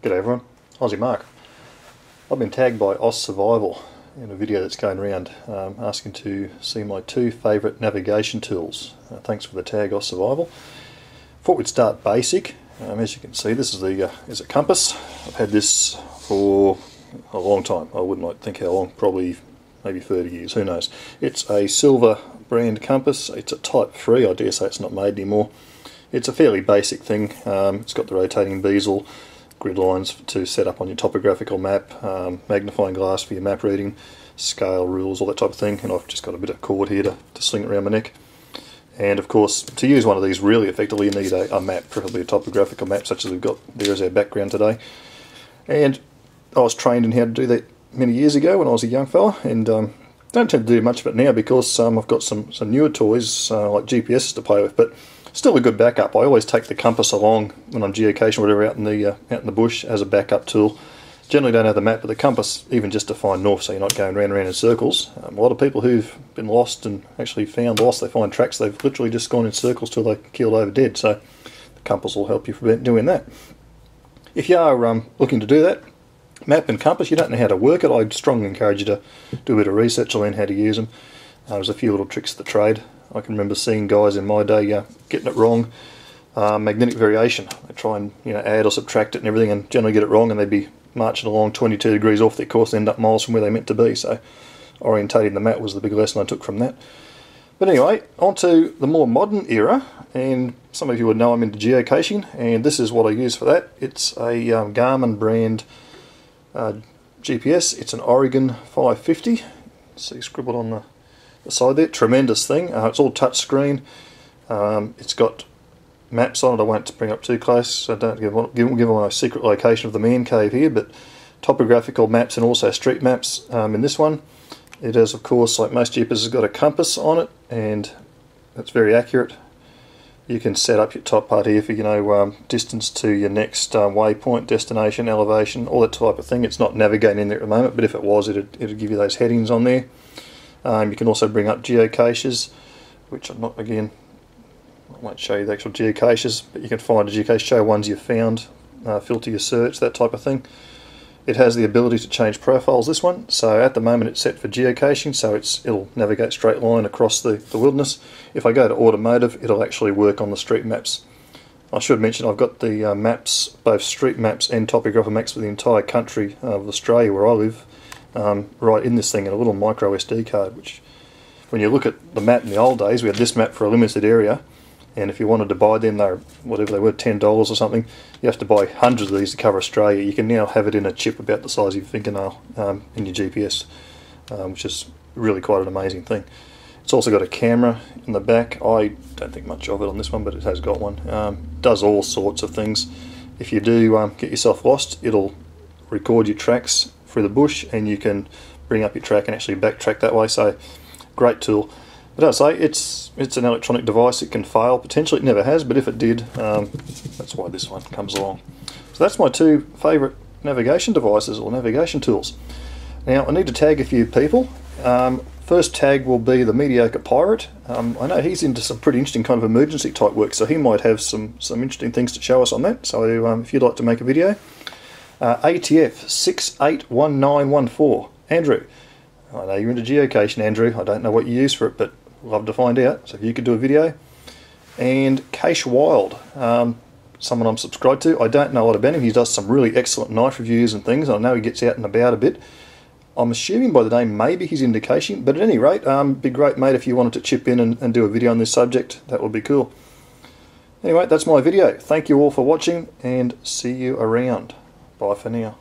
G'day everyone, Aussie Mark. I've been tagged by Oz Survival in a video that's going around asking to see my two favourite navigation tools. Thanks for the tag, Oz Survival. Thought we'd start basic. As you can see, this is a compass. I've had this for a long time. I wouldn't think how long, probably maybe 30 years, who knows. It's a silver brand compass. It's a Type 3, I dare say it's not made anymore. It's a fairly basic thing. It's got the rotating bezel, grid lines to set up on your topographical map, magnifying glass for your map reading, scale rules, all that type of thing, and I've just got a bit of cord here to sling it around my neck. And of course, to use one of these really effectively you need a map, preferably a topographical map such as we've got there as our background today. And I was trained in how to do that many years ago when I was a young fella, and don't tend to do much of it now because I've got some newer toys like GPSs to play with, but still a good backup. I always take the compass along when I'm geocaching or whatever out in the bush as a backup tool. Generally don't have the map, but the compass, even just to find north so you're not going round and round in circles. A lot of people who've been lost and actually found lost, they find tracks, they've literally just gone in circles till they keeled over dead, so the compass will help you prevent doing that. If you are looking to do that, map and compass, you don't know how to work it, I'd strongly encourage you to do a bit of research to learn how to use them. There's a few little tricks of the trade. I can remember seeing guys in my day getting it wrong. Magnetic variation, they try and add or subtract it and everything and generally get it wrong, and they'd be marching along 22 degrees off their course and end up miles from where they meant to be. So orientating the map was the big lesson I took from that. But anyway, on to the more modern era, and some of you would know I'm into geocaching, and this is what I use for that. It's a Garmin brand GPS. It's an Oregon 550. See scribbled on the side there. Tremendous thing. It's all touch screen. It's got maps on it. I won't bring up too close, so don't give away my secret location of the man cave here, but topographical maps and also street maps in this one. It has, of course, like most GPS, has got a compass on it, and that's very accurate. You can set up your top part here for distance to your next waypoint, destination, elevation, all that type of thing. It's not navigating in there at the moment, but if it was, it'd give you those headings on there. You can also bring up geocaches, which I'm not, again, I won't show you the actual geocaches, but you can find a geocache, show ones you've found, filter your search, that type of thing. It has the ability to change profiles, this one, so at the moment it's set for geocaching, so it'll navigate straight line across the wilderness. If I go to automotive, it'll actually work on the street maps. I should mention I've got the maps, both street maps and topographical maps for the entire country of Australia where I live, right in this thing in a little micro SD card, which when you look at the map in the old days, we had this map for a limited area, and if you wanted to buy them, they're whatever they were, $10 or something, you have to buy hundreds of these to cover Australia. You can now have it in a chip about the size of your fingernail in your GPS, which is really quite an amazing thing. It's also got a camera in the back. I don't think much of it on this one, but it has got one. Does all sorts of things. If you do get yourself lost, it'll record your tracks through the bush, and you can bring up your track and actually backtrack that way. So great tool. But as I say, it's an electronic device. It can fail potentially. It never has, but if it did, that's why this one comes along. So that's my two favourite navigation devices or navigation tools. Now I need to tag a few people. First tag will be the Mediocre Pirate. I know he's into some pretty interesting kind of emergency type work, so he might have some interesting things to show us on that. So if you'd like to make a video. ATF 681914. Andrew, I know you're into geocaching, Andrew. I don't know what you use for it, but love to find out. So if you could do a video. And Cache Wild, someone I'm subscribed to. I don't know a lot about him. He does some really excellent knife reviews and things. I know he gets out and about a bit. I'm assuming by the name maybe he's into caching, but at any rate, be great, mate, if you wanted to chip in and do a video on this subject. That would be cool. Anyway, that's my video. Thank you all for watching, and see you around. Bye for now.